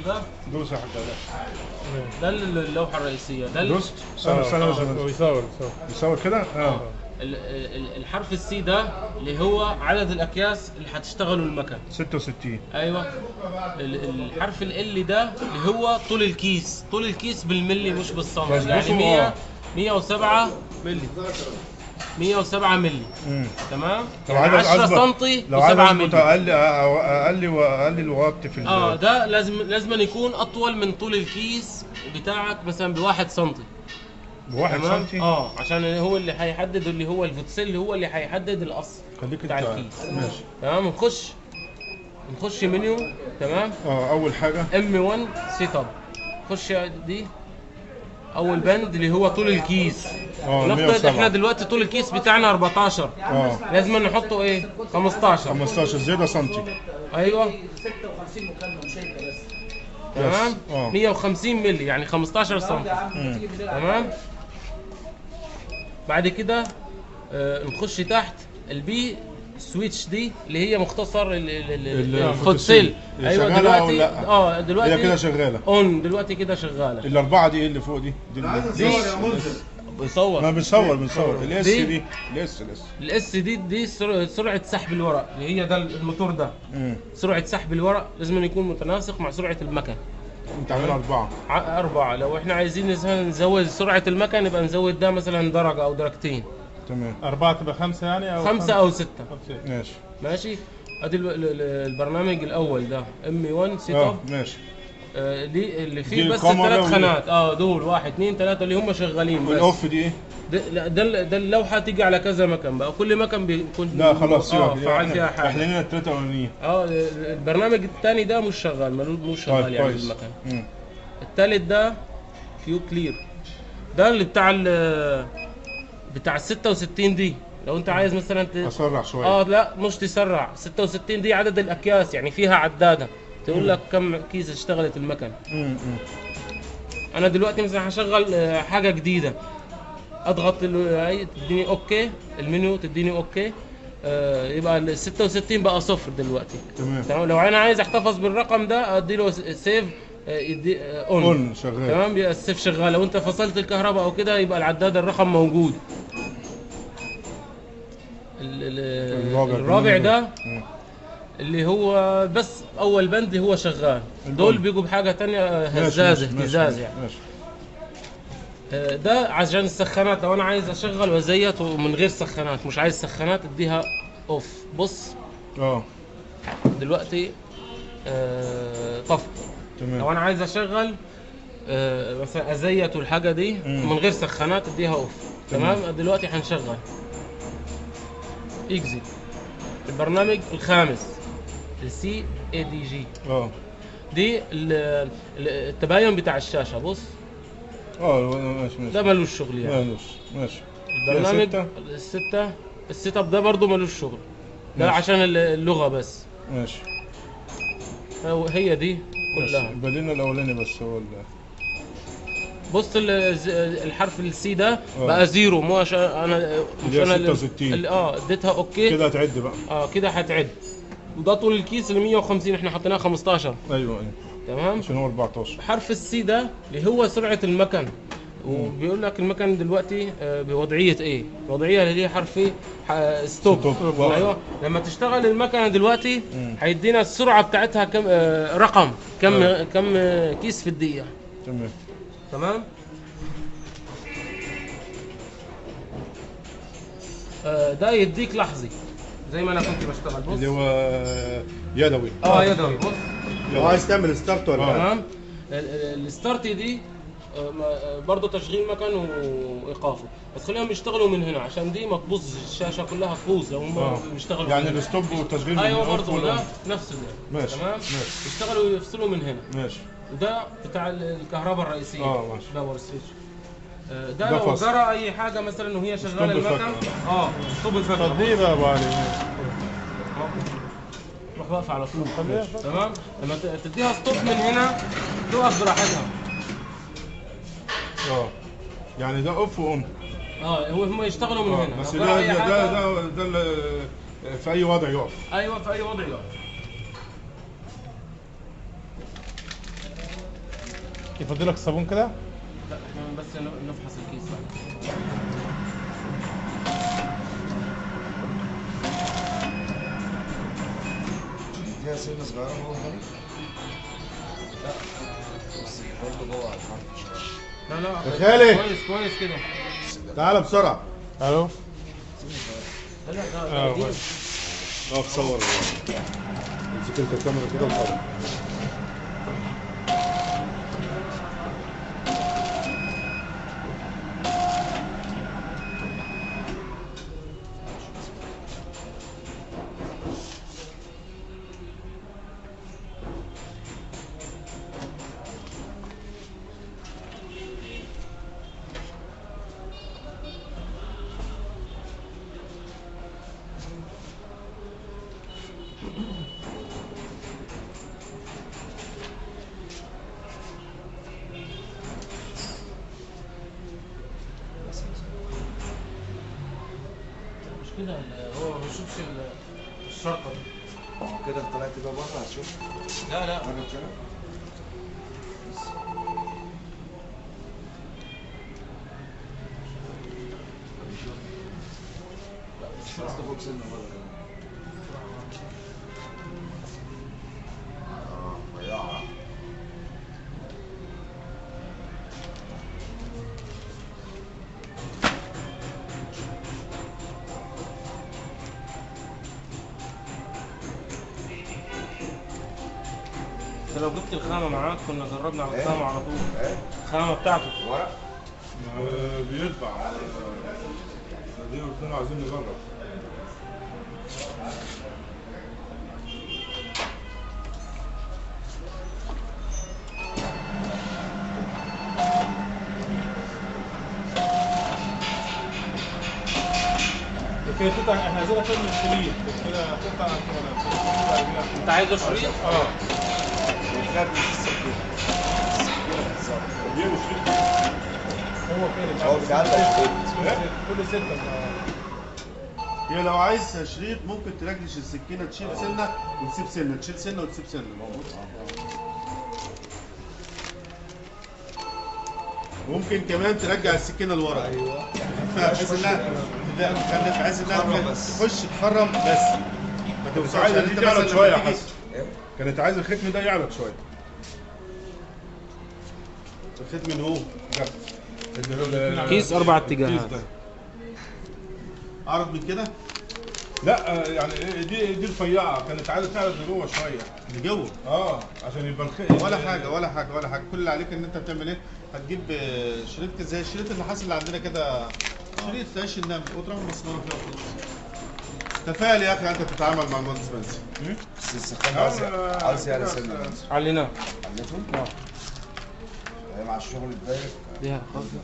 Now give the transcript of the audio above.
ده دوس يا حاج ده اللوحه الرئيسيه ده دوست. استنى يصور كده. الحرف السي ده اللي هو عدد الاكياس اللي هتشتغلوا المكن 66. ايوه. الحرف ال ده اللي هو طول الكيس، طول الكيس بالملي مش بالسنتي، يعني 107 ملي، 107 ملي. تمام. لو يعني عايز 10 سنتي لو و7 عايز ملي. اقل وقت في ده لازم يكون اطول من طول الكيس بتاعك مثلا ب1 سنتي. بواحد سنتي. عشان هو اللي هيحدد، اللي هو الفوتسيل هو اللي هيحدد القص بتاع الكيس. ماشي. تمام. نخش منيو. تمام. اول حاجه M1 سيت اب. خش دي اول بند اللي هو طول الكيس. نفترض احنا دلوقتي طول الكيس بتاعنا 14. لازم نحطه ايه 15 زياده سنتي. ايوه 56 مكالمه مش بس. تمام. 150 مللي يعني 15 سم. تمام. بعد كده نخش تحت البي سويتش دي اللي هي مختصر الفوتسيل. ايوه دلوقتي دلوقتي هي كده شغاله دلوقتي كده شغاله. الاربعه دي اللي فوق دي بيصور. ما بنصور الاس دي الاس دي سرعه سحب الورق، اللي هي ده الموتور ده. سرعه سحب الورق لازم يكون متناسق مع سرعه المكن. انت عاملها 4. لو احنا عايزين نزود سرعه المكن يبقى نزود ده مثلا درجه او درجتين. تمام. 4 تبقى 5 يعني، او 5 أو 6. ماشي. ادي البرنامج الاول ده M1 سيت اب. ماشي. دي اللي فيه بس 3 خانات. دول 1 2 3 اللي هم شغالين بس. والاوف دي ايه؟ ده اللوحه تيجي على كذا مكن بقى، كل مكن بيكون لا خلاص فعال فيها حاجه. احنا لنا الثلاثه اولانيين. البرنامج الثاني ده مش شغال، مش شغال يعني المكن. الثالث ده فيو كلير، ده اللي بتاع ال 66 دي. لو انت عايز مثلا اسرع شويه. لا مش تسرع. 66 دي عدد الاكياس، يعني فيها عداده تقول لك كم كيس اشتغلت المكن. انا دلوقتي مثلا هشغل حاجه جديده، اضغط تديني اوكي، المنيو تديني اوكي. يبقى ال 66 بقى صفر دلوقتي. تمام. لو انا عايز احتفظ بالرقم ده ادي له سيف، يدي اون شغال. تمام. يبقى السيف شغال. لو انت فصلت الكهرباء او كده يبقى العداد الرقم موجود. الرابع ده اللي هو بس اول بند هو شغال. دول بيجوا بحاجه ثانيه، هزاز اهتزاز يعني. ده عشان السخانات. لو انا عايز اشغل وازيت من غير سخانات، مش عايز سخانات، اديها اوف. بص دلوقتي طفى. لو انا عايز اشغل مثلا ازيت والحاجه دي من غير سخانات اديها اوف. تمام. دلوقتي هنشغل اكزيت. البرنامج الخامس السي اي دي جي. دي التباين بتاع الشاشه. بص ماشي. ده ملوش شغل يعني. ماشي. البرنامج السيت اب ده برضه ملوش شغل. ده عشان اللغه بس. ماشي. هي دي كلها. بدينا الاولاني بس هو بص الحرف السي ده بقى زيرو. مش انا 66 اديتها اوكي كده هتعد بقى. كده هتعد. وده طول الكيس اللي 150 احنا حطيناه 15. ايوه تمام. عشان هو 14. حرف السي ده اللي هو سرعه المكن. وبيقول لك المكن دلوقتي بوضعيه ايه؟ وضعيه اللي هي حرف ستوب. ايوه. لما تشتغل المكنه دلوقتي هيدينا السرعه بتاعتها كم رقم كم كيس في الدقيقه. تمام. ده يديك لحظي زي ما انا كنت بشتغل. بص اللي هو يدوي. يدوي. بص لو عايز تعمل ستارت ولا تمام. الستارت دي برضه تشغيل مكن وايقافه، بس خليهم يشتغلوا من هنا عشان دي ما تبوظ الشاشه كلها تبوظ لو هم بيشتغلوا يعني الستوب والتشغيل. ايوه برضه ده نفس ده. ماشي. تمام. يشتغلوا ويفصلوا من هنا. ماشي. وده بتاع الكهرباء الرئيسيه. ماشي. باور سويتش. ده لو جرى اي حاجه مثلا وهي شغاله المكن ستوب الفتره. تديه بقى ابو علي. روح واقف على طول. تمام. لما تديها ستوب من هنا تقف براحتها. يعني ده اوف واون. هم يشتغلوا من هنا. بس ده في اي وضع يقف. ايوه في اي وضع يقف. يفضلك الصابون كده؟ لا احنا بس نفحص الكيس بعد. فيها سنة صغيرة جوه خالص؟ لا بس برضه جوه على الحرف شوية. لا يا خالد. كويس كده. تعالى بسرعه. الو؟ لا اه دي. اقف صور. امسك انت الكاميرا كده وصور. مش كده هو ما بيشوفش الشرطه دي. كده انت طلعت بقى بره هتشوف. لا انا كده. بس فوق سنة بره كده. ضيعها. انت لو جبت الخامه معاك كنا جربنا على إيه؟ الخامه على طول. ايه؟ الخامه بتاعته. ورق؟ بيطبع. دي قلت له عايزين نجرب. كده قطع احنا عايزينها كده من الشريط كده قطع ولا انت عايزه شريط؟ اه والخير مش السكينة. السكينة بالظبط. دي مش هو كده هو بيتعدى الشريط. كل ستة هي لو عايز شريط ممكن ترجلش السكينه تشيل سنه وتسيب سنه، تشيل سنه وتسيب سنه. موجود. ممكن كمان ترجع السكينه لورا. ايوه. بحيث انها بحيث انها تخرم بس. تخش تخرم بس. ما توسعش. عايزة يعني دي انت تعلى مثلا شوية لما يا تيجي- حسن. ايه؟ كانت عايز الختم ده يعلى شويه. الختم اللي هو ده. كيس 4 الكيس اتجاهات. ده. اعرض من كده؟ لا يعني دي رفيعه، كانت عايزه تعرض لجوه شويه. لجوه؟ عشان يبقى ولا حاجه. كل اللي عليك ان انت بتعمل ايه؟ هتجيب شريط كده زي الشريط النحاس اللي عندنا كده، شريط تعيش النمل وتروح مسمار فيها وخلاص. تفائل يا اخي انت بتتعامل مع المهندس منسي. بس السخان عايز يعلى سنة. علينا. عليته؟ اه. مع الشغل الدايركت. ليها مفتوح.